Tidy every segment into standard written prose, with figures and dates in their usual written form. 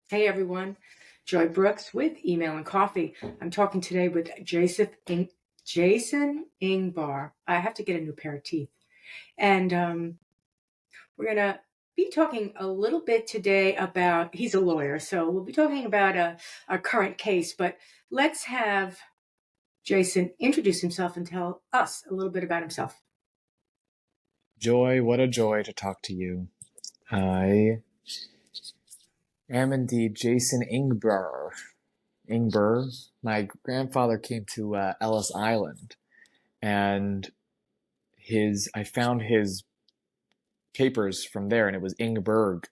Hey everyone, Joy Brooks with Email and Coffee. I'm talking today with Jason Ingber. I have to get a new pair of teeth. And we're going to be talking a little bit today about, he's a lawyer, so we'll be talking about a current case, but let's have Jason introduce himself and tell us a little bit about himself. Joy, what a joy to talk to you. I am indeed Jason Ingber. My grandfather came to Ellis Island, and I found his papers from there, and it was Ingberg.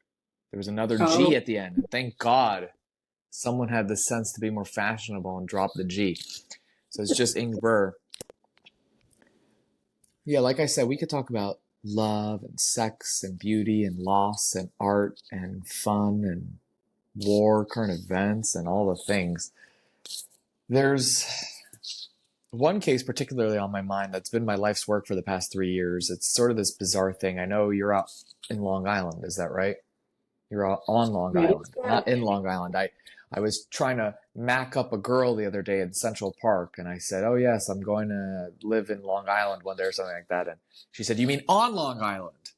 There was another G Oh, at the end, and thank God someone had the sense to be more fashionable and drop the G. So it's just Ingber. Yeah, like I said, we could talk about love and sex and beauty and loss and art and fun and war, current events, and all the things. There's one case particularly on my mind that's been my life's work for the past 3 years. It's sort of this bizarre thing. I know you're out in Long Island, is that right? You're out on Long really Island, not good. in Long Island. I was trying to mack up a girl the other day in Central Park, and I said, "Oh yes, I'm going to live in Long Island one day," or something like that. And she said, "You mean on Long Island?"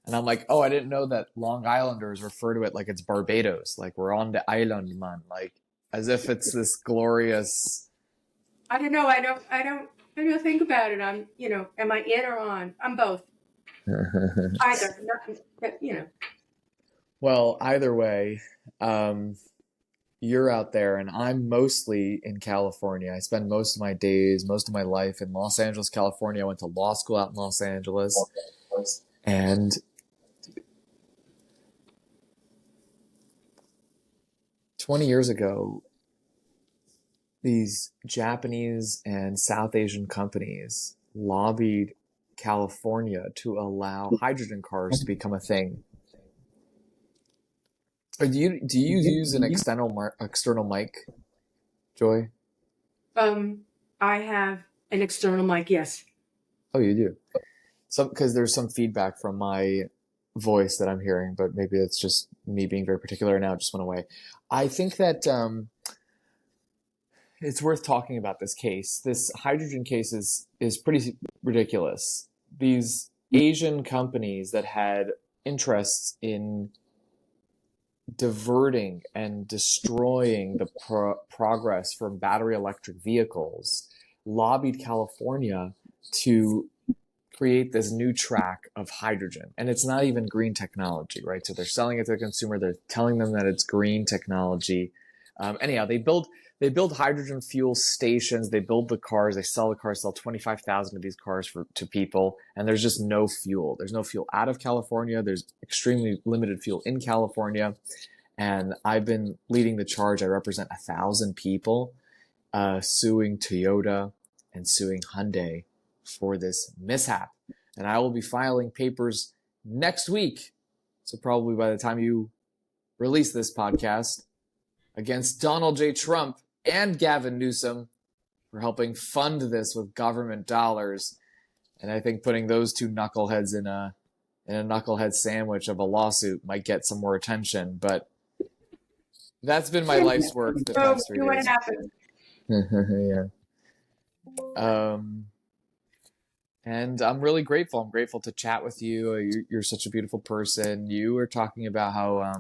And I'm like, "Oh, I didn't know that Long Islanders refer to it like it's Barbados, like we're on the island, man, like as if it's this glorious." I don't know. I don't think about it. Am I in or on? I'm both. Either. Not. Well, either way, um, you're out there, and I'm mostly in California. I spend most of my days, most of my life in Los Angeles, California. I went to law school out in Los Angeles, and 20 years ago, these Japanese and South Asian companies lobbied California to allow hydrogen cars to become a thing. Do you use an external mic, Joy? I have an external mic. Yes. Oh, you do. Because there's some feedback from my voice that I'm hearing, but maybe it's just me being very particular, and now it just went away. I think that it's worth talking about this case. This hydrogen case is pretty ridiculous. These Asian companies that had interests in diverting and destroying the progress from battery electric vehicles lobbied California to create this new track of hydrogen. And it's not even green technology, right? So they're selling it to the consumer. They're telling them that it's green technology. Anyhow, they build hydrogen fuel stations. They build the cars. They sell the cars. Sell 25,000 of these cars to people. And there's just no fuel. There's no fuel out of California. There's extremely limited fuel in California. And I've been leading the charge. I represent 1,000 people suing Toyota and suing Hyundai for this mishap. And I will be filing papers next week. So probably by the time you release this podcast, against Donald J. Trump and Gavin Newsom for helping fund this with government dollars. And I think putting those two knuckleheads in a knucklehead sandwich of a lawsuit might get some more attention. But that's been my life's work the So, past three see what days. happens. Yeah. Um, and I'm really grateful. I'm grateful to chat with you. You're such a beautiful person. You were talking about how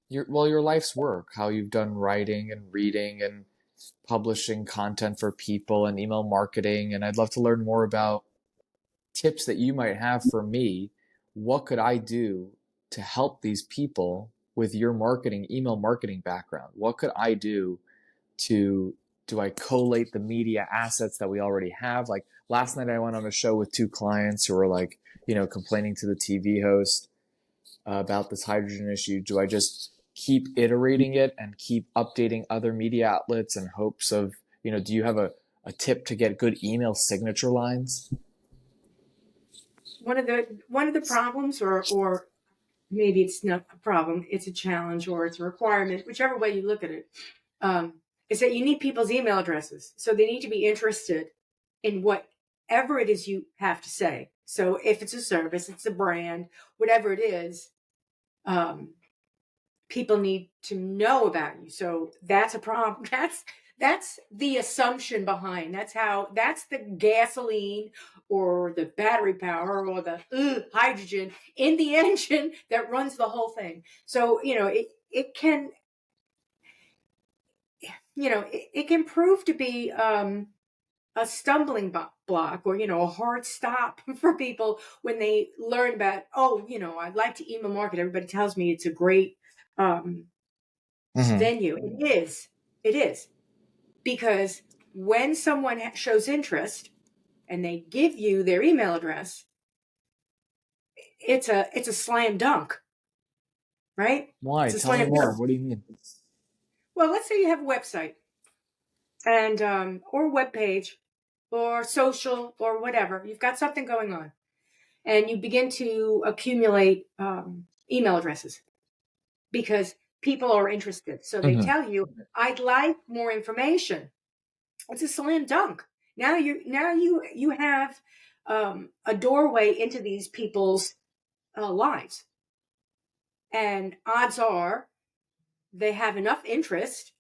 your life's work, how you've done writing and reading and publishing content for people and email marketing. And I'd love to learn more about tips that you might have for me. What could I do to help these people with your email marketing background? What could I do do I collate the media assets that we already have? Like last night I went on a show with two clients who were like, complaining to the TV host about this hydrogen issue. Do I just keep iterating it and keep updating other media outlets in hopes of, do you have a tip to get good email signature lines? One of the problems, or maybe it's not a problem, it's a challenge or it's a requirement, whichever way you look at it, is that you need people's email addresses. So they need to be interested in whatever it is you have to say. So if it's a service, it's a brand, whatever it is, People need to know about you. So that's a problem. That's the assumption behind. That's the gasoline or the battery power or the hydrogen in the engine that runs the whole thing. So, it can, it can prove to be a stumbling block or, a hard stop for people when they learn about, I'd like to email market. Everybody tells me it's a great Mm-hmm. venue. It is. Because when someone shows interest and they give you their email address, it's a slam dunk, right? Why? It's a Tell me slam more. dunk. What do you mean? Well, let's say you have a website and or a web page or social or whatever. You've got something going on, and you begin to accumulate email addresses because people are interested. So they Mm-hmm. tell you, "I'd like more information." It's a slam dunk. Now you have a doorway into these people's lives, and odds are they have enough interest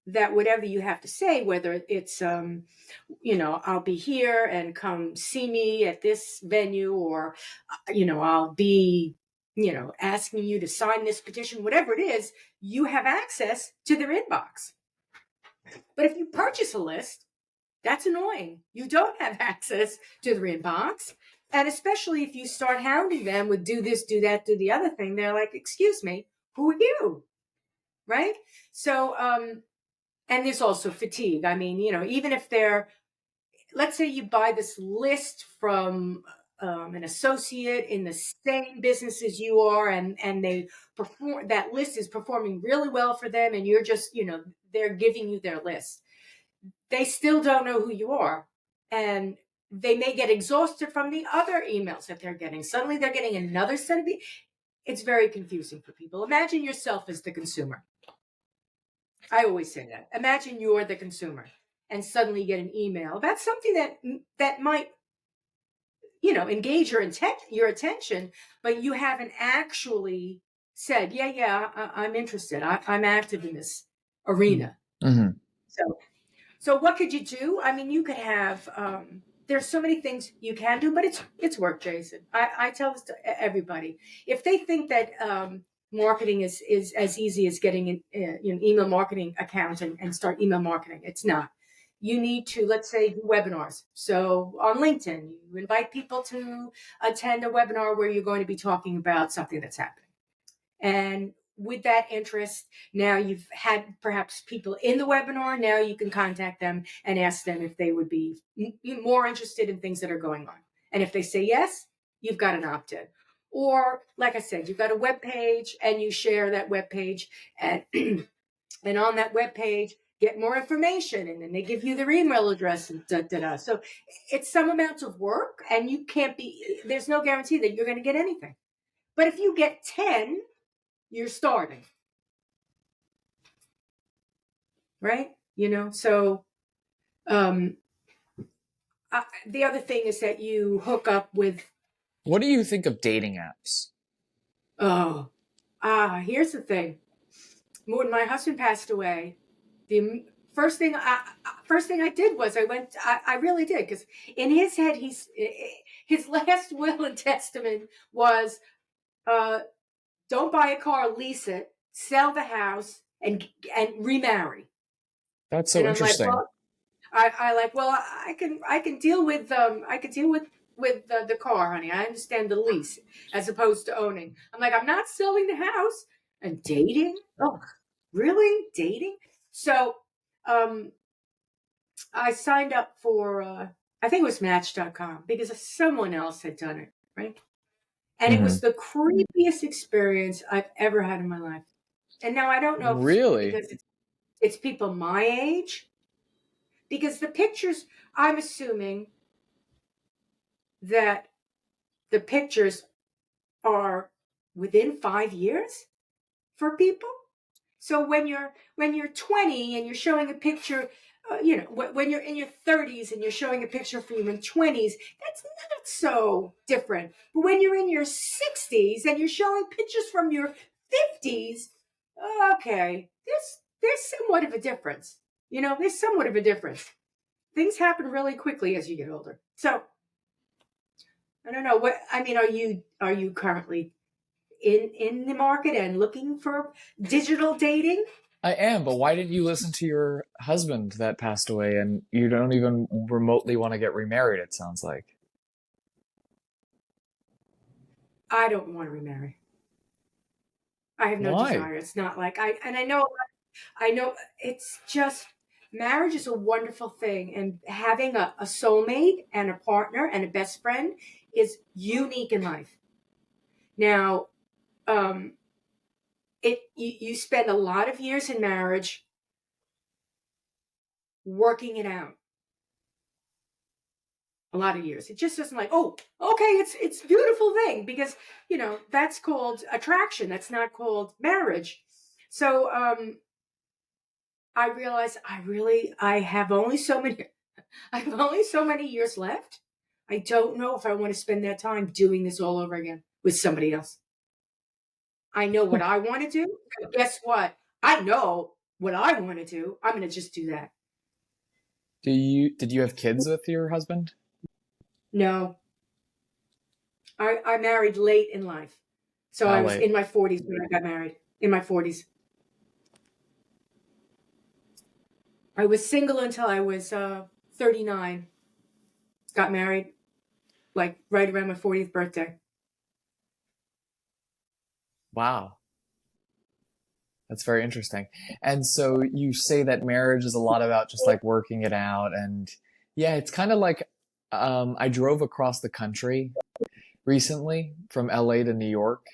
that whatever you have to say, whether it's I'll be here and come see me at this venue, or I'll be asking you to sign this petition, whatever it is, you have access to their inbox. But if you purchase a list, that's annoying. You don't have access to their inbox. And especially if you start hounding them with do this, do that, do the other thing, they're like, excuse me, who are you? Right? So, and there's also fatigue. I mean, even if let's say you buy this list from an associate in the same business as you are, and that list is performing really well for them, and you're just, they're giving you their list. They still don't know who you are. And they may get exhausted from the other emails that they're getting. Suddenly they're getting another set of it's very confusing for people. Imagine yourself as the consumer. I always say that. Imagine you're the consumer and suddenly you get an email about something that might, engage your attention, but you haven't actually said, yeah, I'm interested. I'm active in this arena. Mm-hmm. So what could you do? I mean, you could have. There's so many things you can do, but it's work, Jason. I tell this to everybody. If they think that marketing is as easy as getting an email marketing account and start email marketing, it's not. You need to, let's say, do webinars. So on LinkedIn, you invite people to attend a webinar where you're going to be talking about something that's happening. And with that interest, now you've had perhaps people in the webinar. Now you can contact them and ask them if they would be more interested in things that are going on. And if they say yes, you've got an opt-in. Or, like I said, you've got a web page and you share that web page, and and on that web page, get more information, and then they give you their email address and da. So it's some amounts of work, and there's no guarantee that you're going to get anything. But if you get 10, you're starting, right? So um the other thing is that you hook up with What do you think of dating apps? Here's the thing. When my husband passed away, the first thing I did was I really did, because in his head, his last will and testament was don't buy a car, lease it, sell the house, and remarry. That's so And I'm like, interesting. well, I can deal with the car, honey. I understand the lease as opposed to owning. I'm like, I'm not selling the house. And dating? Oh, really? Dating? So um I signed up for I think it was Match.com because someone else had done it, right? And it Mm-hmm. was the creepiest experience I've ever had in my life. And now I don't know if it's Really? because it's people my age, because the pictures, I'm assuming that the pictures are within 5 years for people. So when you're 20 and you're showing a picture when you're in your 30s and you're showing a picture from your 20s, that's not so different. But when you're in your 60s and you're showing pictures from your 50s, okay, there's somewhat of a difference. There's somewhat of a difference. Things happen really quickly as you get older. So I don't know what I mean. Are you currently in the market and looking for digital dating? I am, but why didn't you listen to your husband that passed away and you don't even remotely want to get remarried, it sounds like? I don't want to remarry. I have no Why? desire. It's not like I know it's just marriage is a wonderful thing, and having a soulmate and a partner and a best friend is unique in life. Now, um, you spend a lot of years in marriage working it out. A lot of years. It just isn't like, oh, okay, it's a beautiful thing because that's called attraction. That's not called marriage. So I realize I have only so many I have only so many years left. I don't know if I want to spend that time doing this all over again with somebody else. I know what I want to do. Guess what? I know what I want to do. I'm going to just do that. Did you have kids with your husband? No, I married late in life. So I How was late? in my 40s when I got married. In my 40s. I was single until I was 39. Got married like right around my 40th birthday. Wow. That's very interesting. And so you say that marriage is a lot about just like working it out. And yeah, it's kind of like I drove across the country recently from LA to New York,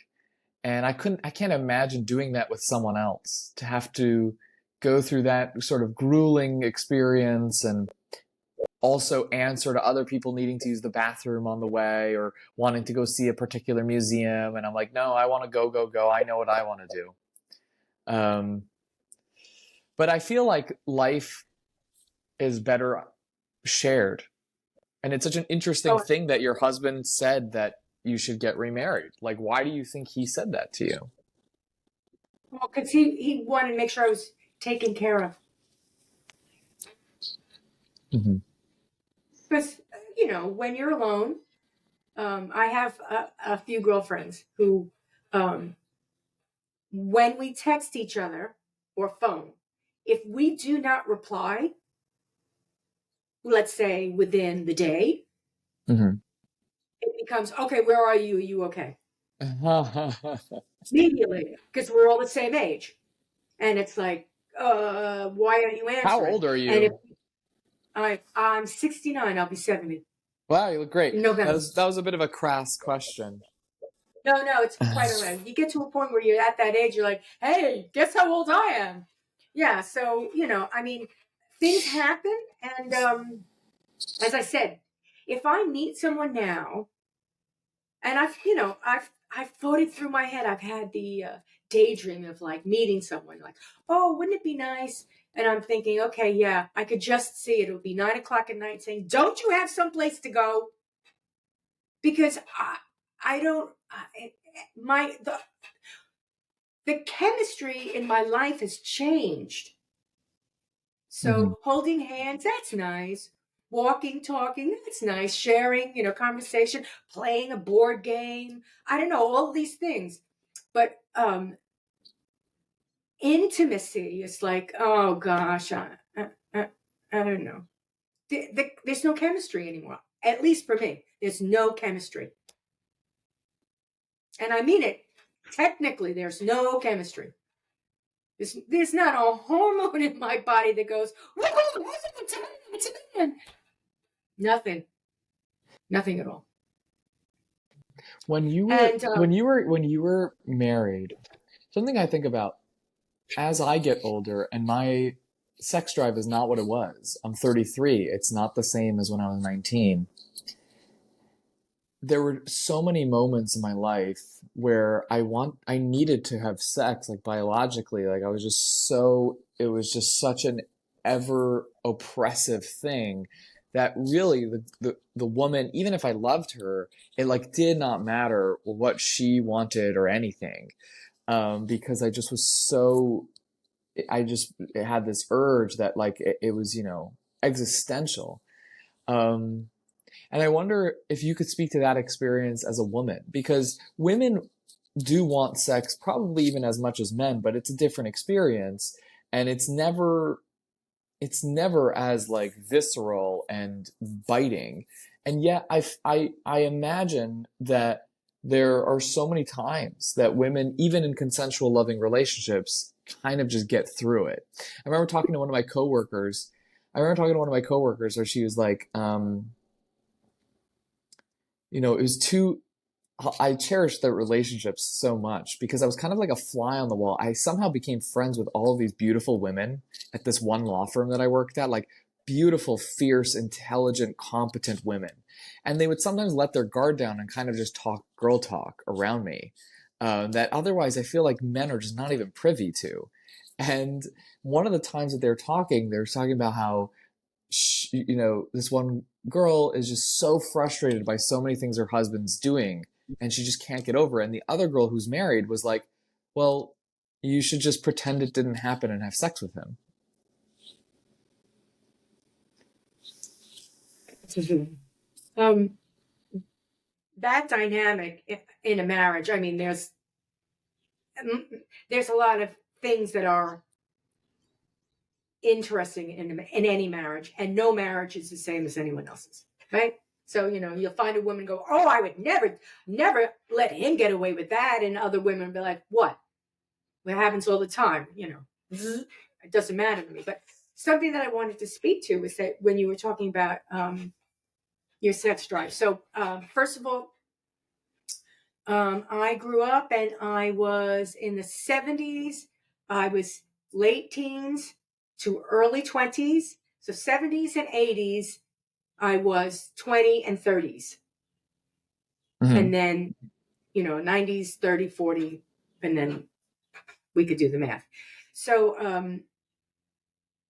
and I can't imagine doing that with someone else to have to go through that sort of grueling experience and also answer to other people needing to use the bathroom on the way or wanting to go see a particular museum. And I'm like, no, I want to go, go, go. I know what I want to do. Um, but I feel like life is better shared. And it's such an interesting Oh, thing that your husband said that you should get remarried. Like, why do you think he said that to you? well, because he wanted to make sure I was taken care of. Mm-hmm. Because, when you're alone, I have a few girlfriends who, um, when we text each other or phone, if we do not reply, let's say within the day, Mm-hmm. it becomes, okay, where are you? Are you okay? How Immediately, because we're all the same age. And it's like, why aren't you answering? old are And if you? I'm 69, I'll be 70 Wow, you look great. in November. That was a bit of a crass question. No, it's quite all right. You get to a point where you're at that age, you're like, hey, guess how old I am? Yeah, so, I mean, things happen. And as I said, if I meet someone now, and I've thought it through my head. I've had the daydream of like meeting someone, like, oh, wouldn't it be nice? And I'm thinking, okay, yeah, I could just see it. It would be 9 o'clock at night saying, don't you have someplace to go? Because I don't, my, the chemistry in my life has changed. Hmm. So holding hands, that's nice. Walking, talking, that's nice. Sharing, conversation, playing a board game. I don't know, all these things. But intimacy is like, oh gosh, I, I don't know. There's no chemistry anymore. At least for me, there's no chemistry. And I mean it. Technically, there's no chemistry. There's not a hormone in my body that goes, woohoo, it's a man. Nothing. Nothing at all. And When you were married, something I think about as I get older and my sex drive is not what it was. I'm 33. It's not the same as when I was 19. There were so many moments in my life where I needed to have sex, like biologically. Like I was just so, it was just such an ever oppressive thing that really the woman, even if I loved her, it like did not matter what she wanted or anything. Because I just was so, I just had this urge that like it was, you know, existential. Um, and I wonder if you could speak to that experience as a woman, because women do want sex probably even as much as men, but it's a different experience, and it's never as like visceral and biting. And yet I imagine that there are so many times that women, even in consensual loving relationships, kind of just get through it. I remember talking to one of my coworkers. I remember talking to one of my coworkers where she was like, you know, it was too, I cherished the relationships so much because I was kind of like a fly on the wall. I somehow became friends with all of these beautiful women at this one law firm that I worked at, like beautiful, fierce, intelligent, competent women. And they would sometimes let their guard down and kind of just talk girl talk around me, that otherwise I feel like men are just not even privy to. And one of the times that they were talking about how you know, this one girl is just so frustrated by so many things her husband's doing, and she just can't get over it. And the other girl who's married was like, well, you should just pretend it didn't happen and have sex with him. um, that dynamic in a marriage, I mean, there's a lot of things that are interesting in any marriage, and no marriage is the same as anyone else's, right? So, you know, you'll find a woman go, oh, I would never let him get away with that. And other women be like, what? It happens all the time, you know. It doesn't matter to me. But something that I wanted to speak to was that when you were talking about your sex drive. So, first of all, I grew up and I was in the 70s. I was late teens to early 20s. So 70s and 80s, I was 20 and 30s. Mm-hmm. And then, you know, 90s, 30, 40, and then we could do the math. So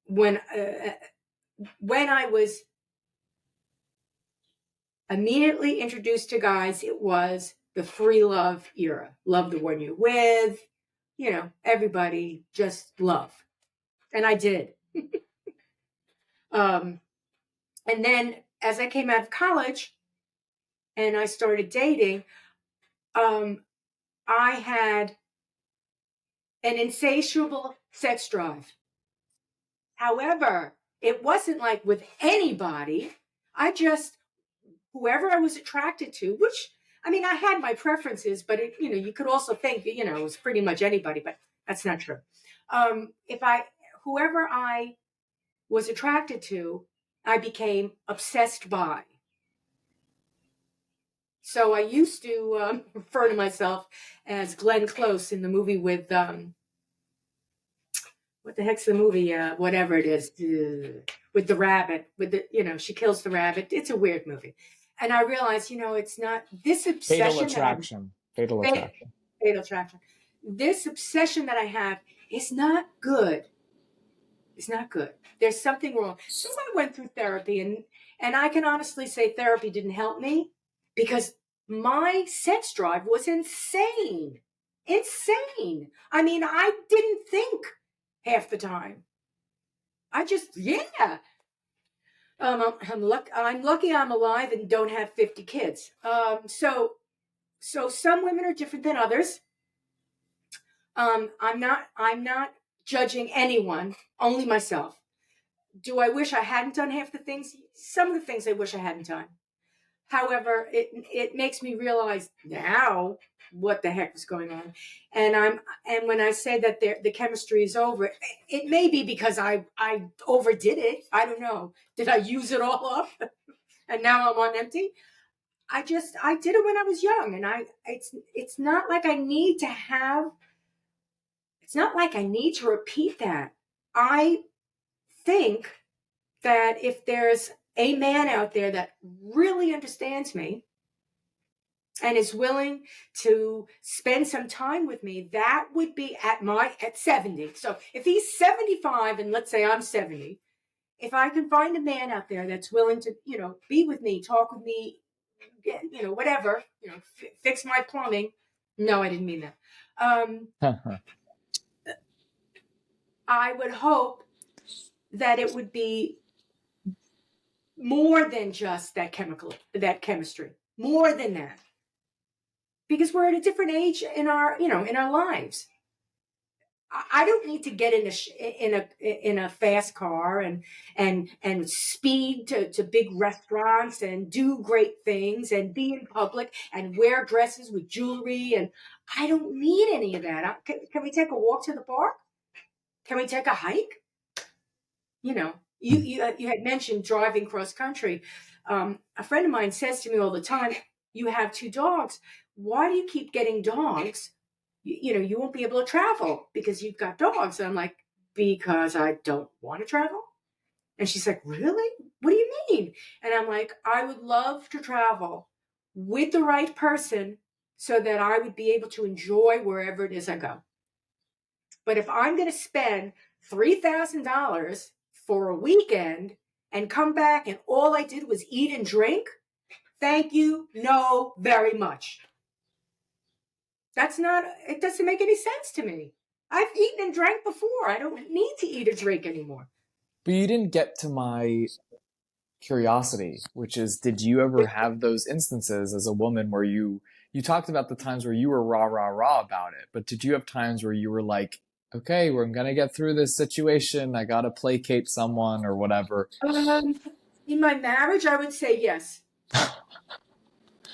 when I was immediately introduced to guys, it was the free love era. Love the one you're with, you know, everybody just love. And I did. And then as I came out of college and I started dating, I had an insatiable sex drive. However, it wasn't like with anybody. I just, whoever I was attracted to, which, I mean, I had my preferences, but it, you know, you could also think, you know, it was pretty much anybody, but that's not true. If whoever I was attracted to, I became obsessed by. So I used to refer to myself as Glenn Close in the movie with, what the heck's the movie? Whatever it is, with the rabbit, with the, you know, she kills the rabbit. It's a weird movie. And I realized, you know, it's not this Fatal obsession that I'm, attraction. Fatal attraction. fatal attraction. This obsession that I have is not good. It's not good. There's something wrong. So I went through therapy, and I can honestly say therapy didn't help me because my sex drive was insane. Insane. I mean, I didn't think half the time. I just, yeah. I'm lucky I'm alive and don't have 50 kids. So some women are different than others. I'm not judging anyone, only myself. Do I wish I hadn't done half the things? Some of the things I wish I hadn't done. However, it makes me realize now what the heck is going on. And when I say that the chemistry is over, it may be because I overdid it. I don't know. Did I use it all up? And now I'm on empty? I did it when I was young, and it's not like I need to have, it's not like I need to repeat that. I think that if there's a man out there that really understands me and is willing to spend some time with me, that would be at 70. So if he's 75 and let's say I'm 70, if I can find a man out there that's willing to, be with me, talk with me, whatever, fix my plumbing. No, I didn't mean that. I would hope that it would be more than just that chemistry, more than that, because we're at a different age in our lives. I don't need to get in a fast car and speed to big restaurants and do great things and be in public and wear dresses with jewelry, and I don't need any of that. Can we take a walk to the park? Can we take a hike? You had mentioned driving cross country. A friend of mine says to me all the time, "You have two dogs. Why do you keep getting dogs? You won't be able to travel because you've got dogs." And I'm like, "Because I don't want to travel." And she's like, "Really? What do you mean?" And I'm like, "I would love to travel with the right person so that I would be able to enjoy wherever it is I go. But if I'm going to spend $3,000 for a weekend and come back and all I did was eat and drink, thank you, no, very much." It doesn't make any sense to me. I've eaten and drank before. I don't need to eat or drink anymore. But you didn't get to my curiosity, which is, did you ever have those instances as a woman where you talked about the times where you were rah rah rah about it, but did you have times where you were like, okay, we're gonna get through this situation, I gotta placate someone or whatever? In my marriage, I would say yes.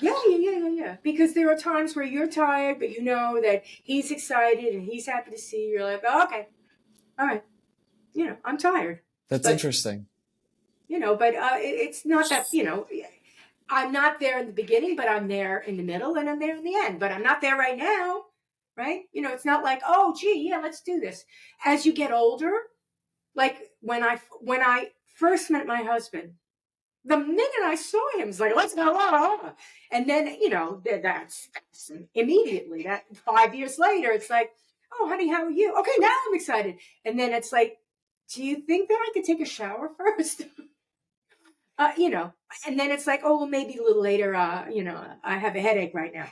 Yeah. Because there are times where you're tired, but you know that he's excited and he's happy to see you. You're like, oh, okay, all right. I'm tired. That's But, interesting. it's not that, I'm not there in the beginning, but I'm there in the middle and I'm there in the end. But I'm not there right now, right? It's not like, oh, gee, yeah, let's do this. As you get older, like when I first met my husband, the minute I saw him, it's like, let's go. And then, that's immediately, that 5 years later, it's like, oh, honey, how are you? Okay, now I'm excited. And then it's like, do you think that I could take a shower first? uh, you know, and then it's like, oh, well, maybe a little later, I have a headache right now.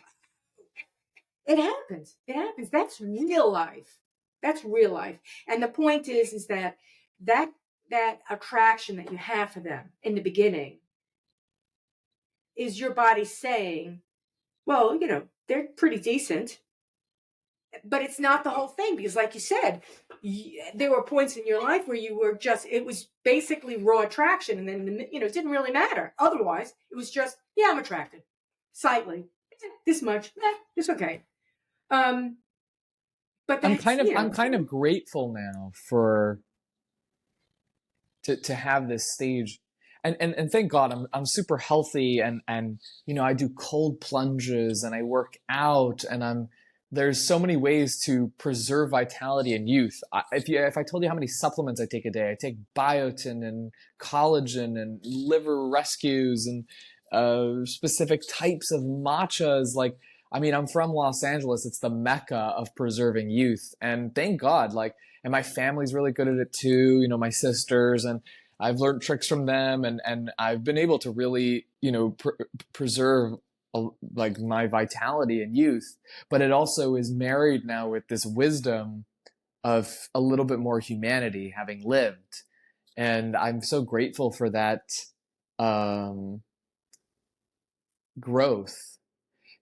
It happens. It happens. That's real life. That's real life. And the point is that that attraction that you have for them in the beginning is your body saying, well, they're pretty decent, but it's not the whole thing because, like you said, there were points in your life where it was basically raw attraction, and then it didn't really matter. Otherwise, it was just, yeah, I'm attracted, slightly, this much, it's okay. Um, but that's I'm kind of grateful now for to have this stage, and thank God I'm super healthy, and I do cold plunges and I work out, and there's so many ways to preserve vitality and youth. If I told you how many supplements I take a day, I take biotin and collagen and liver rescues and specific types of matchas. Like, I mean, I'm from Los Angeles. It's the mecca of preserving youth, and thank God, like, and my family's really good at it too. My sisters, and I've learned tricks from them, and I've been able to really, preserve like my vitality and youth. But it also is married now with this wisdom of a little bit more humanity, having lived, and I'm so grateful for that um, growth.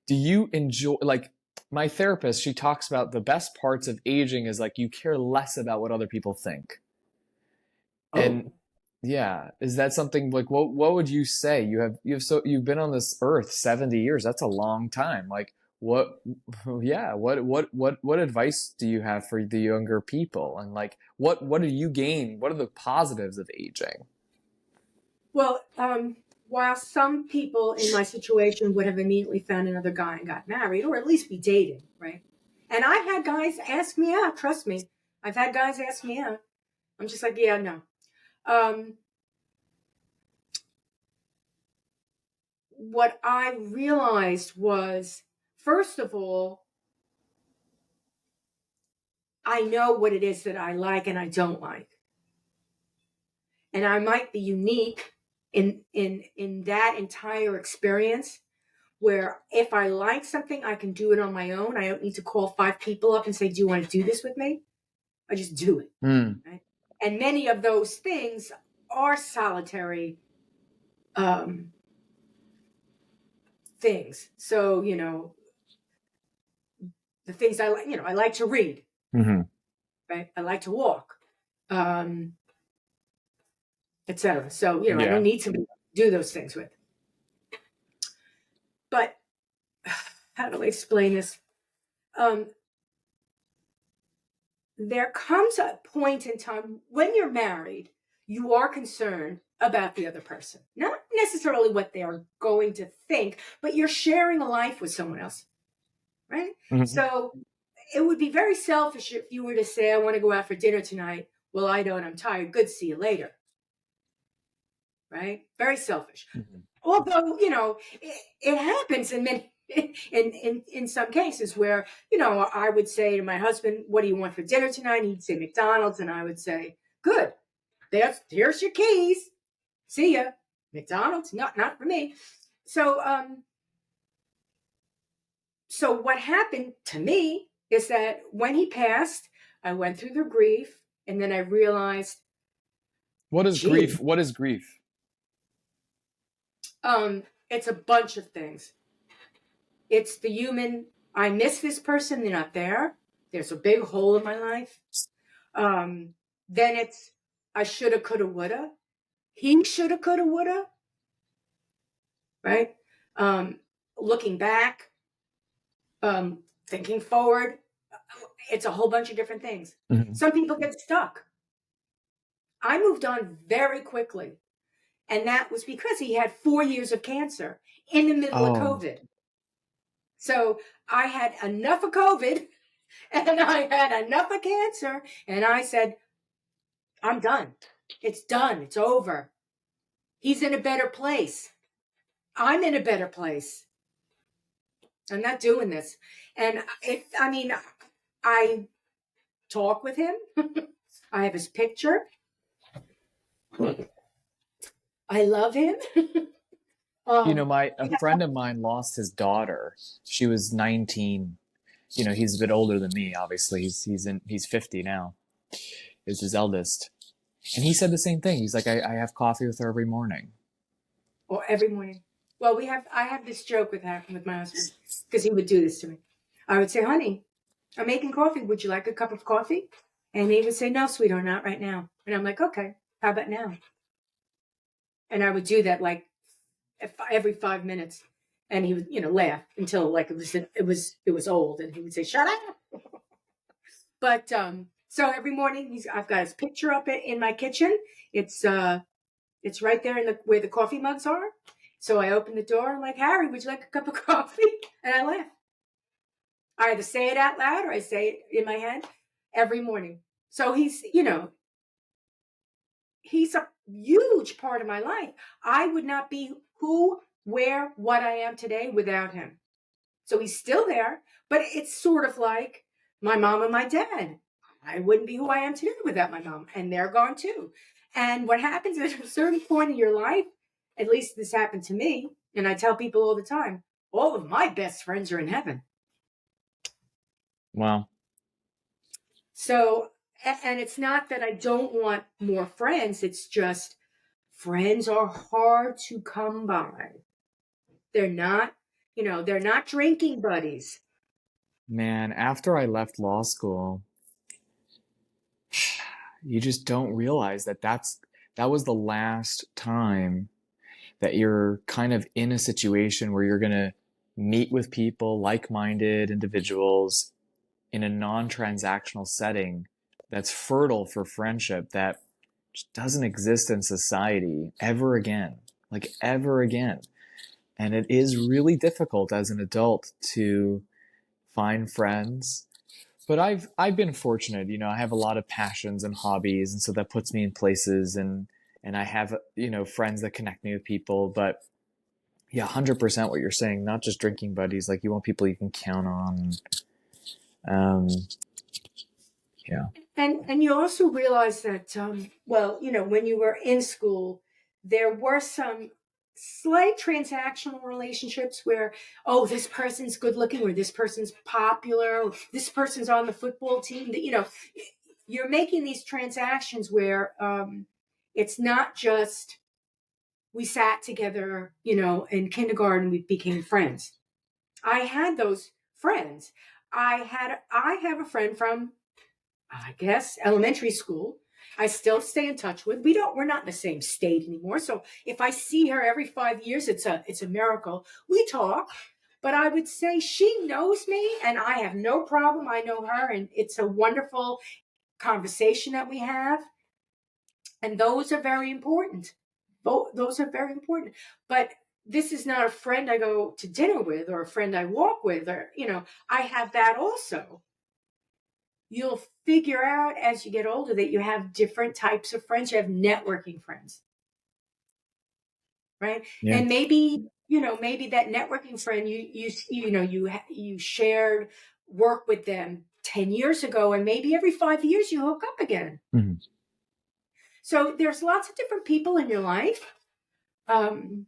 Do you enjoy, like, my therapist, she talks about the best parts of aging is like you care less about what other people think. oh And yeah, is that something, like, what would you say? You've been on this earth 70 years. That's a long time. Like, what yeah, what advice do you have for the younger people? And like, what do you gain? What are the positives of aging? well, while some people in my situation would have immediately found another guy and got married, or at least be dating, right? And I had guys ask me out. Trust me, I've had guys ask me out. I'm just like, yeah, no. Um, what I realized was, first of all, I know what it is that I like and I don't like. and I might be unique in that entire experience, where if I like something, I can do it on my own. I don't need to call 5 people up and say, do you want to do this with me? I just do it. Mm. Right? And many of those things are solitary things. So, the things I like, I like to read, Mm-hmm. right? I like to walk, um, etc. So, I Yeah. don't need to do those things with. But how do I explain this? Um, there comes a point in time when you're married, you are concerned about the other person, not necessarily what they are going to think, but you're sharing a life with someone else, right? Mm-hmm. So it would be very selfish if you were to say, I want to go out for dinner tonight. Well, I don't, I'm tired. Good, see you later. Right? Very selfish. Mm-hmm. Although, it happens in many in some cases where, I would say to my husband, what do you want for dinner tonight? He'd say McDonald's, and I would say, good. Here's your keys. See ya. McDonald's, not for me. So what happened to me is that when he passed, I went through the grief, and then I realized, What is gee, grief? What is grief? it's a bunch of things. It's the human, I miss this person, they're not there. There's a big hole in my life. Then it's, I shoulda, coulda, woulda. He shoulda, coulda, woulda, right? Looking back, thinking forward. It's a whole bunch of different things. Mm-hmm. Some people get stuck. I moved on very quickly. And that was because he had 4 years of cancer in the middle of Oh, COVID. So I had enough of COVID and I had enough of cancer. And I said, I'm done. It's done. It's over. He's in a better place. I'm in a better place. I'm not doing this. And I talk with him. I have his picture. I love him. a friend of mine lost his daughter. She was 19. He's a bit older than me. Obviously, he's 50 now. Is his eldest, and he said the same thing. He's like, I have coffee with her every morning. Or every morning. Well, I have this joke with my husband, because he would do this to me. I would say, honey, I'm making coffee. Would you like a cup of coffee? And he would say, no, sweetheart, not right now. And I'm like, okay, how about now? And I would do that like every 5 minutes. And he would, laugh until like it was old. And he would say, shut up. But so every morning I've got his picture up in my kitchen. It's right there where the coffee mugs are. So I open the door. I'm like, Harry, would you like a cup of coffee? And I laugh. I either say it out loud or I say it in my head every morning. So he's a huge part of my life. I would not be who, where, what I am today without him. So he's still there, but it's sort of like my mom and my dad. I wouldn't be who I am today without my mom, and they're gone too. And what happens at a certain point in your life, at least this happened to me, and I tell people all the time, all of my best friends are in heaven. Wow. So, and it's not that I don't want more friends, it's just friends are hard to come by. They're not, they're not drinking buddies. Man, after I left law school, you just don't realize that was the last time that you're kind of in a situation where you're going to meet with people, like-minded individuals in a non-transactional setting that's fertile for friendship that just doesn't exist in society ever again, like ever again. And it is really difficult as an adult to find friends. But I've been fortunate, I have a lot of passions and hobbies, and so that puts me in places, and I have, friends that connect me with people. But yeah, 100% what you're saying, not just drinking buddies, like you want people you can count on. Um, yeah. And you also realize that, well, when you were in school, there were some slight transactional relationships where, oh, this person's good looking, or this person's popular, or this person's on the football team. That you're making these transactions where it's not just we sat together, in kindergarten, we became friends. I had those friends. I have a friend from, I guess, elementary school. I still stay in touch with. We're not in the same state anymore. So if I see her every 5 years, it's a miracle. We talk, but I would say she knows me and I have no problem. I know her, and it's a wonderful conversation that we have. And those are very important. Those are very important. But this is not a friend I go to dinner with or a friend I walk with, or, I have that also. You'll figure out as you get older that you have different types of friends. You have networking friends, right? Yeah. And maybe that networking friend you shared work with them 10 years ago, and maybe every 5 years you hook up again. Mm-hmm. So there's lots of different people in your life. They're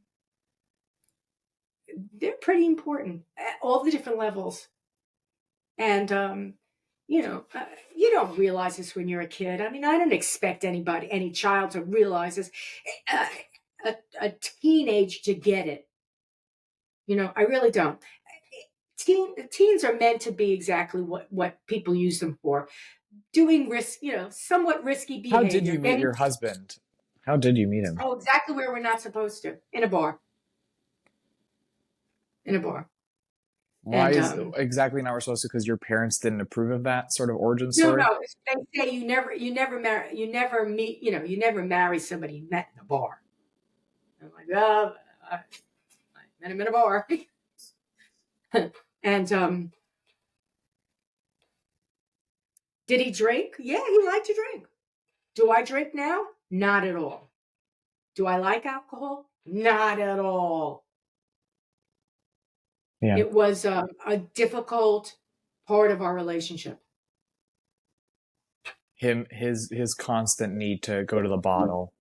pretty important at all the different levels. And you don't realize this when you're a kid. I mean, I don't expect any child to realize this. Uh, a teenage to get it. I really don't. Teens are meant to be exactly what people use them for. Doing somewhat risky behavior. How did you meet your husband? How did you meet him? Oh, exactly where we're not supposed to. In a bar. Why is exactly not we're supposed to? Because your parents didn't approve of that sort of origin story? No. They say you never marry somebody you met in a bar. I'm like, oh, I met him in a bar. And did he drink? Yeah, he liked to drink. Do I drink now? Not at all. Do I like alcohol? Not at all. Yeah. It was a difficult part of our relationship. His constant need to go to the bottle.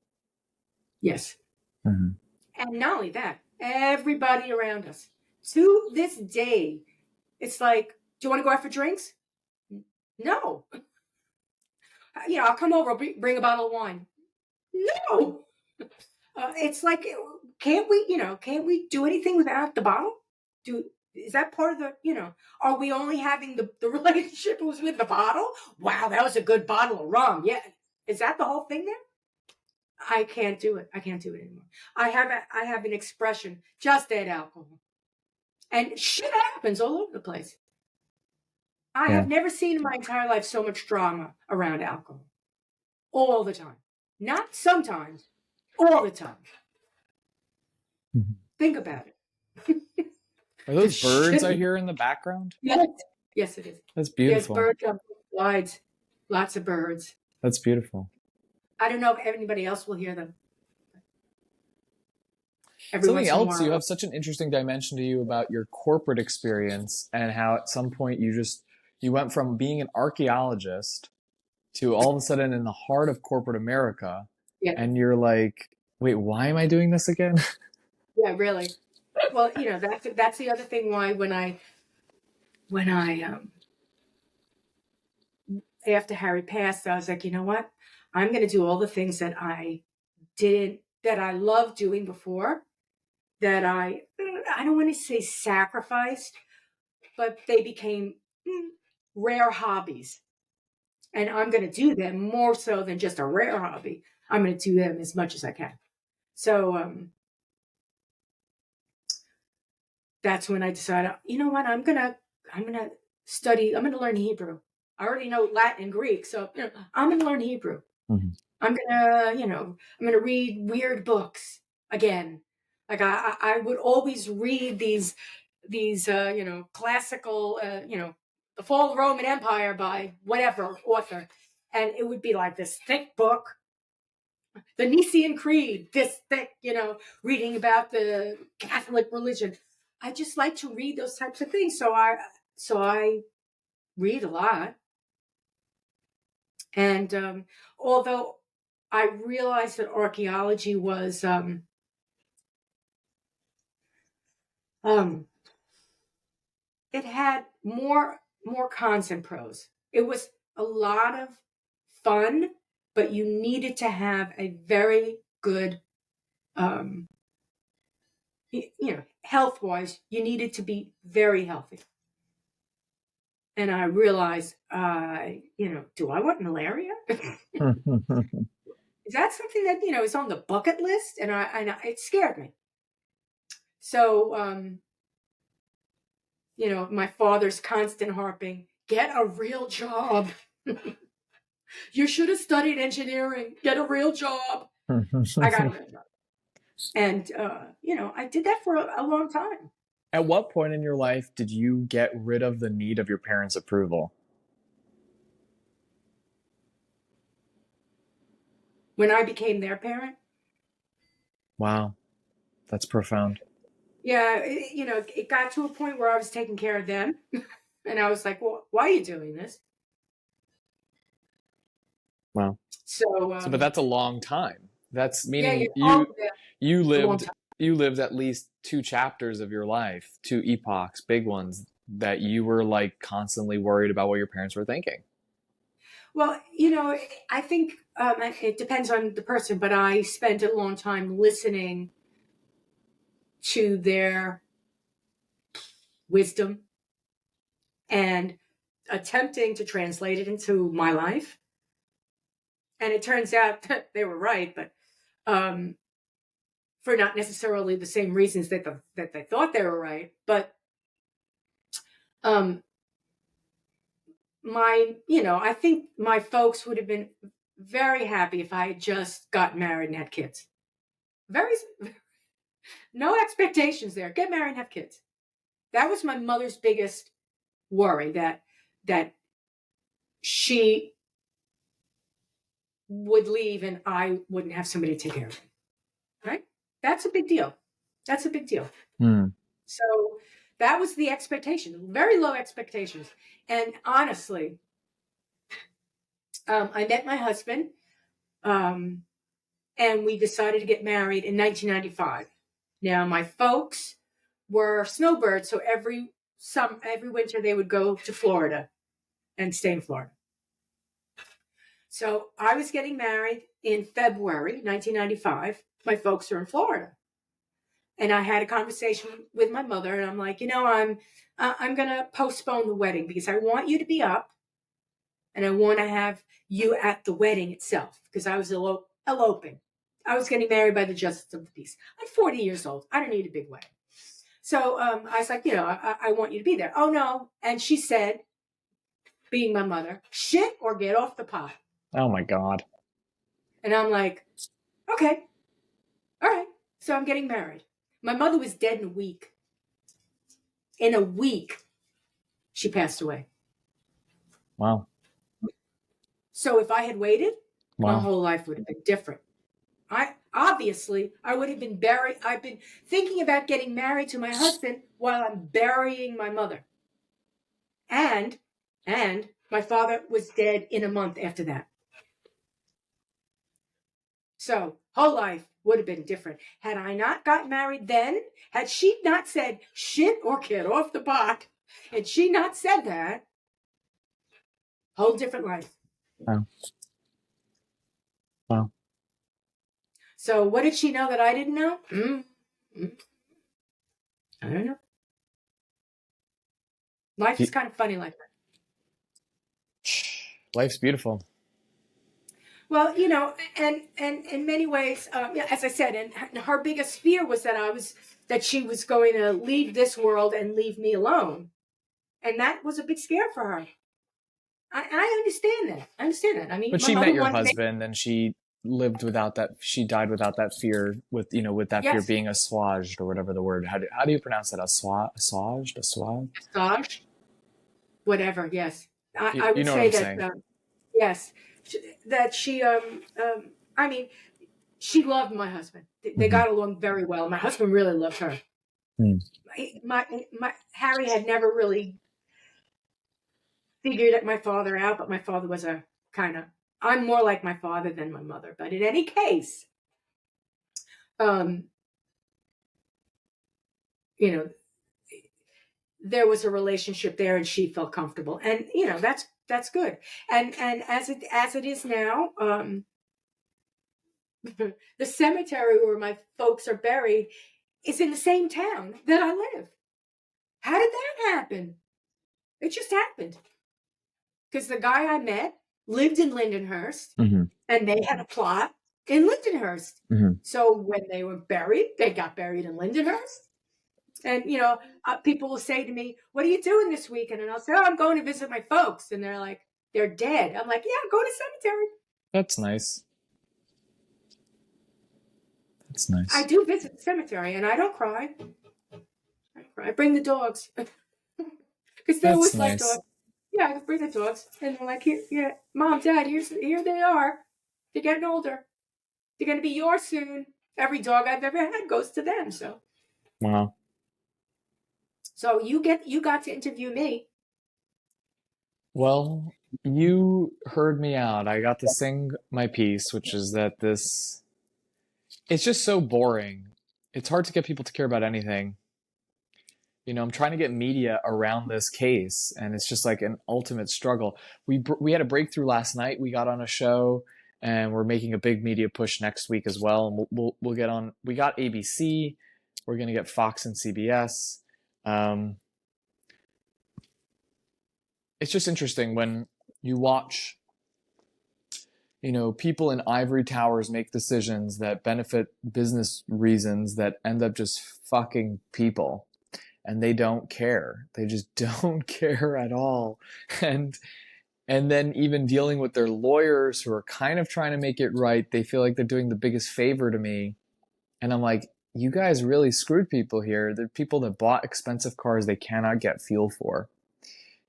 Yes. Mm-hmm. And not only that, everybody around us, to this day, it's like, do you want to go out for drinks? No. I'll come over, bring a bottle of wine. No. It's like, can't we do anything without the bottle? Is that part of are we only having the relationship was with the bottle? Wow, that was a good bottle of rum. Yeah. Is that the whole thing there? I can't do it. I can't do it anymore. I have an expression, just add alcohol. And shit happens all over the place. I have never seen in my entire life so much drama around alcohol. All the time. Not sometimes, all the time. Mm-hmm. Think about it. Are those birds I hear in the background? Yes, it is. That's beautiful. There's birds on both sides. Lots of birds. That's beautiful. I don't know if anybody else will hear them. Something else, you have such an interesting dimension to you about your corporate experience and how at some point you went from being an archaeologist to all of a sudden in the heart of corporate America. Yeah. And you're like, wait, why am I doing this again? Yeah, really. Well, that's the other thing why when I after Harry passed, I was like, you know what? I'm going to do all the things that I loved doing before, that I don't want to say sacrificed, but they became rare hobbies. And I'm going to do them more so than just a rare hobby. I'm going to do them as much as I can. So that's when I decided, you know what? I'm going to study. I'm going to learn Hebrew. I already know Latin and Greek, so I'm going to learn Hebrew. Mm-hmm. I'm going to read weird books again. Like I would always read these classical, The Fall of the Roman Empire by whatever author. And it would be like this thick book, the Nicene Creed, this thick, reading about the Catholic religion. I just like to read those types of things. So I read a lot. And although I realized that archaeology was um, it had more cons than pros. It was a lot of fun, but you needed to have a very good, um, health wise, you needed to be very healthy. And I realized, do I want malaria? Is that something that is on the bucket list? And it scared me. So, my father's constant harping, get a real job. You should have studied engineering. Get a real job. I got a real job. And, I did that for a long time. At what point in your life did you get rid of the need of your parents' approval? When I became their parent. Wow, that's profound. Yeah, it got to a point where I was taking care of them. And I was like, well, why are you doing this? Wow. So, But that's a long time. That's yeah, meaning yeah, you it's a long lived time. you lived at least 2 chapters of your life, 2 epochs, big ones, that you were like constantly worried about what your parents were thinking. Well, I think it depends on the person, but I spent a long time listening to their wisdom and attempting to translate it into my life. And it turns out that they were right, but um, for not necessarily the same reasons that they thought they were right. But um, I think my folks would have been very happy if I had just got married and had kids. Very, no expectations there. Get married and have kids. That was my mother's biggest worry, that she would leave and I wouldn't have somebody to take care of me. Right? That's a big deal. That's a big deal. Hmm. So that was the expectation, very low expectations. And honestly, I met my husband, um, and we decided to get married in 1995. Now, my folks were snowbirds, so every winter they would go to Florida and stay in Florida. So I was getting married in February 1995. My folks are in Florida. And I had a conversation with my mother, and I'm like, I'm going to postpone the wedding because I want you to be up, and I want to have you at the wedding itself because I was eloping. I was getting married by the justice of the peace. I'm 40 years old. I don't need a big wedding. So I was like, I want you to be there. Oh, no. And she said, being my mother, shit or get off the pot. Oh my God. And I'm like, okay, all right. So I'm getting married. My mother was dead in a week. In a week, she passed away. Wow. So if I had waited, my Wow. whole life would have been different. I would have been buried. I've been thinking about getting married to my husband while I'm burying my mother. And my father was dead in a month after that. So whole life would have been different. Had I not got married then, had she not said shit or get off the pot, had she not said that, whole different life. Wow. Wow. So what did she know that I didn't know? I don't know. Life is kind of funny like that. Life's beautiful. Well, and in many ways, as I said, and her biggest fear was that she was going to leave this world and leave me alone, and that was a big scare for her. I understand that. I understand that. I mean, But my she met mother your wanted to make. husband and she lived without that. She died without that fear, with that fear Yes, being assuaged or whatever the word. How do you pronounce that? Assuaged? Assuaged? massage, whatever. Yes, I You would know what say I'm that. saying? Yes, that she. I mean, she loved my husband. They Mm-hmm. got along very well. My husband really loved her. Mm. My Harry had never really figured my father out, but my father was a kind of I'm more like my father than my mother. But in any case, um, you know, there was a relationship there, and she felt comfortable, and that's good. And as it is now, the cemetery where my folks are buried is in the same town that I live. How did that happen? It just happened because the guy I met lived in Lindenhurst, Mm-hmm. and they had a plot in Lindenhurst. Mm-hmm. So when they were buried, they got buried in Lindenhurst. And people will say to me, "What are you doing this weekend?" And I'll say, "Oh, I'm going to visit my folks." And they're like, "They're dead." I'm like, "Yeah, go to cemetery." That's nice. That's I nice. do visit the cemetery, and I don't cry. I bring the dogs because they That's always like nice. dogs. Yeah, I bring the dogs, and they're like, "Here, yeah, Mom, Dad, here they are. They're getting older. They're going to be yours soon." Every dog I've ever had goes to them. Wow. So you got to interview me. Well, you heard me out. I got to sing my piece, which is that it's just so boring. It's hard to get people to care about anything. I'm trying to get media around this case, and it's just like an ultimate struggle. We had a breakthrough last night. We got on a show, and we're making a big media push next week as well. And we'll get on. We got ABC. We're gonna get Fox and CBS. Um, it's just interesting when you watch, people in ivory towers make decisions that benefit business reasons that end up just fucking people, and they don't care. They just don't care at all. And and then even dealing with their lawyers who are kind of trying to make it right, they feel like they're doing the biggest favor to me. And I'm like, you guys really screwed people here. They're people that bought expensive cars they cannot get fuel for.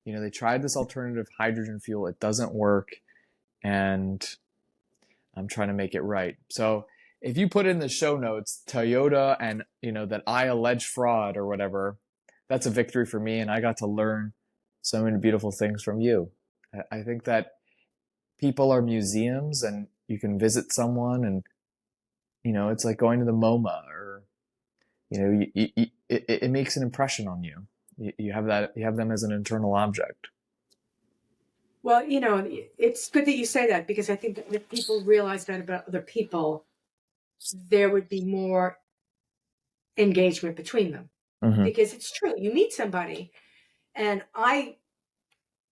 They tried this alternative hydrogen fuel, it doesn't work, and I'm trying to make it right. So if you put in the show notes Toyota and that I allege fraud or whatever, that's a victory for me, and I got to learn so many beautiful things from you. I think that people are museums, and you can visit someone, and it's like going to the MoMA, or it makes an impression on you. You have them as an internal object. Well, it's good that you say that because I think that if people realize that about other people, there would be more engagement between them. Mm-hmm. Because it's true, you meet somebody, and I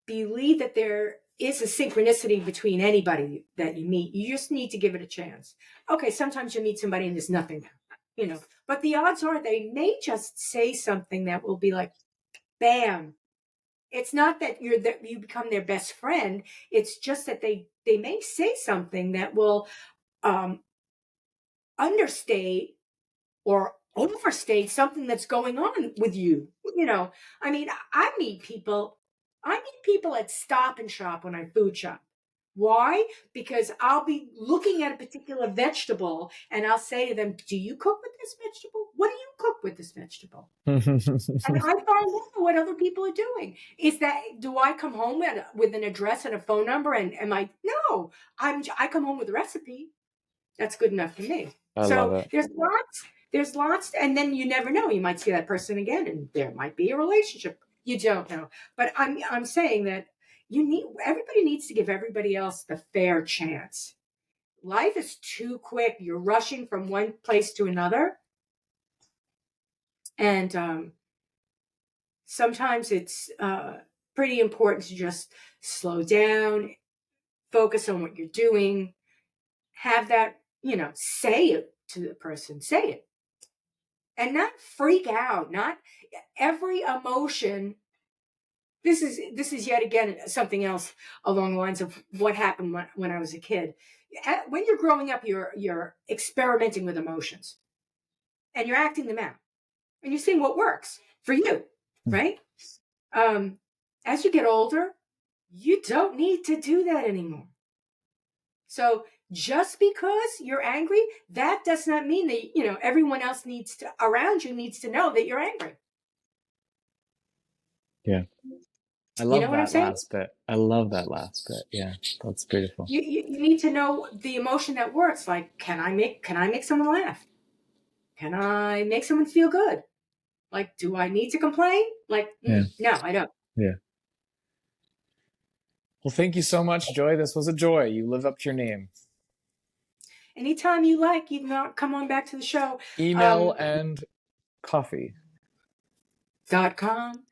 believe that there is a synchronicity between anybody that you meet. You just need to give it a chance. Okay, sometimes you meet somebody and there's nothing there, but the odds are they may just say something that will be like, bam. It's not that you become their best friend. It's just that they may say something that will um, understate or overstate something that's going on with you. I mean, I meet people at Stop and Shop when I food shop. Why? Because I'll be looking at a particular vegetable and I'll say to them, "Do you cook with this vegetable? What do you cook with this vegetable?" And I find out what other people are doing. Do I come home with an address and a phone number? And am I? No, I come home with a recipe. That's good enough for me. I love So it. there's lots, and then you never know. You might see that person again, and there might be a relationship. You don't know. But I'm saying that everybody needs to give everybody else the fair chance. Life is too quick. You're rushing from one place to another, and sometimes it's pretty important to just slow down, focus on what you're doing, have that, say it to the person, say it, and not freak out. Not every emotion. This is yet again something else along the lines of what happened when I was a kid. When you're growing up, you're experimenting with emotions, and you're acting them out, and you're seeing what works for you, right? Um, as you get older, you don't need to do that anymore. So just because you're angry, that does not mean that everyone else around you needs to know that you're angry. Yeah. I You know love what I'm that saying? last bit. I love that last bit. Yeah, that's beautiful. You need to know the emotion that works. Like, can I make someone laugh? Can I make someone feel good? Like, do I need to complain? Like, Yeah, no, I don't. yeah. Well, thank you so much, Joy. This was a joy. You live up to your name. Anytime you like, you can come on back to the show. Email and coffee. .com.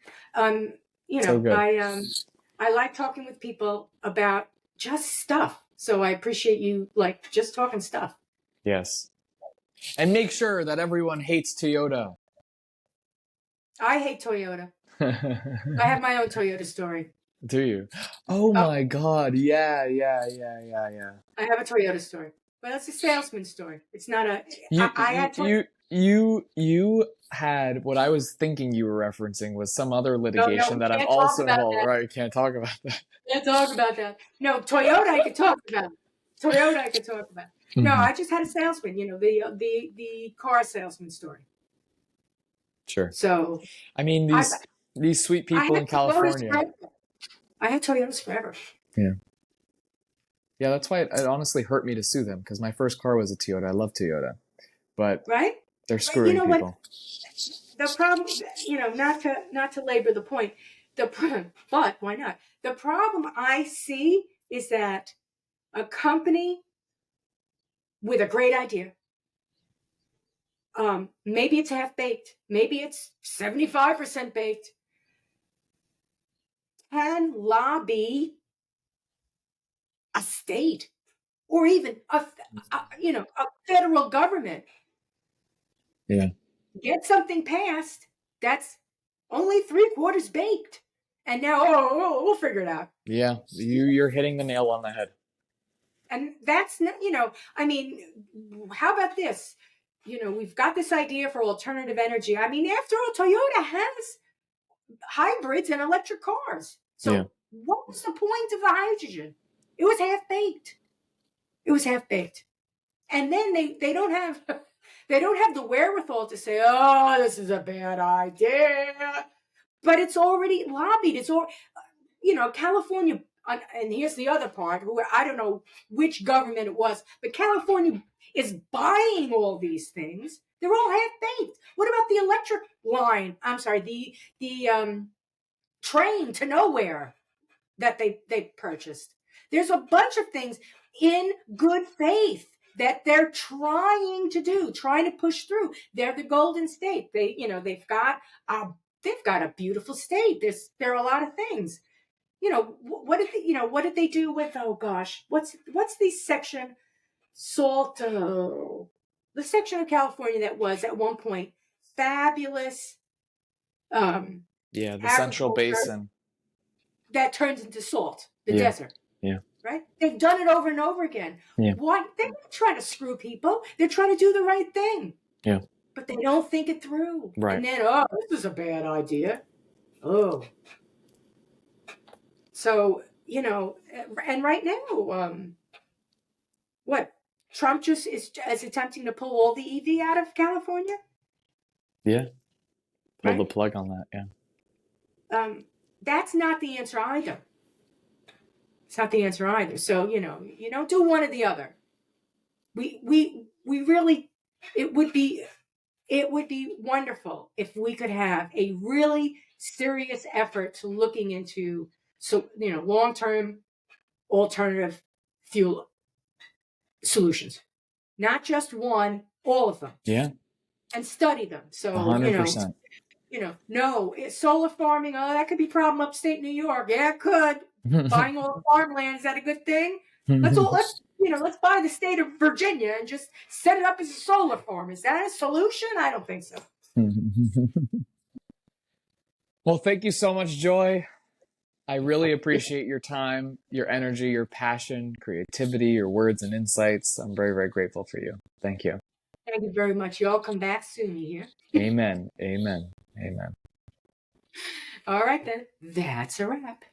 You So know, good. I like talking with people about just stuff. So I appreciate you like just talking stuff. Yes. And make sure that everyone hates Toyota. I hate Toyota. I have my own Toyota story. Do you? Oh Oh, my God. Yeah. I have a Toyota story, but that's a salesman story. It's not a. You, I you, had Toyota. you had what I was thinking you were referencing was some other No, no, litigation we that I'm can't talk also about involved. that. Right? You can't talk about that. Can't talk about that. No, Toyota I could talk about. Toyota I could talk about. No, Mhm. I just had a salesman. You know, the car salesman story. Sure. So I mean, I these sweet I people had in Toyotas California. forever. I had Toyotas forever. Yeah. Yeah, that's why it honestly hurt me to sue them because my first car was a Toyota. I love Toyota, but Right? they're But you screwing know what? people. The problem, not to labor the point, but why not? The problem I see is that a company with a great idea, maybe it's half baked, maybe it's 75% baked, can lobby a state or even a federal government, Yeah. get something passed that's only 3/4 baked, and now we'll figure it out. Yeah. You're hitting the nail on the head. And that's not, I mean, how about this? We've got this idea for alternative energy. I mean, after all, Toyota has hybrids and electric cars. Yeah. So what was the point of the hydrogen? It was half baked. It was half baked. And then they don't have they don't have the wherewithal to say, oh, this is a bad idea. But it's already lobbied. It's all California, and here's the other part, who I don't know which government it was, but California is buying all these things. They're all half baked. What about the electric line? I'm sorry, the train to nowhere that they purchased. There's a bunch of things in good faith that they're trying to do, trying to push through. They're the Golden State. They've got a beautiful state. There are a lot of things. What did they do with, oh gosh, what's the section, the section of California that was at one point fabulous Yeah. The Central agriculture Basin. that turns into salt, the Yeah. desert, Yeah. right? They've done it over and over again. Yeah. Why? They're not trying to screw people. They're trying to do the right thing. Yeah. But they don't think it through. Right. And then, oh, this is a bad idea. Oh. So, and right now, what? Trump just is attempting to pull all the EV out of California, Yeah. Pull the right? plug on that. Yeah. That's not the answer either. It's not the answer either. So, you don't do one or the other. We really, it would be wonderful if we could have a really serious effort to looking into long-term alternative fuel solutions, not just one, all of them, Yeah. and study them. So 100%. no, solar farming. Oh, that could be a problem upstate New York. Yeah, it could. Buying all the farmland, is that a good thing? Let's buy the state of Virginia and just set it up as a solar farm. Is that a solution? I don't think so. Well, thank you so much, Joy. I really appreciate your time, your energy, your passion, creativity, your words and insights. I'm very, very grateful for you. Thank you. Thank you very much. Y'all come back soon, you hear? Amen. Amen. Amen. All right, then. That's a wrap.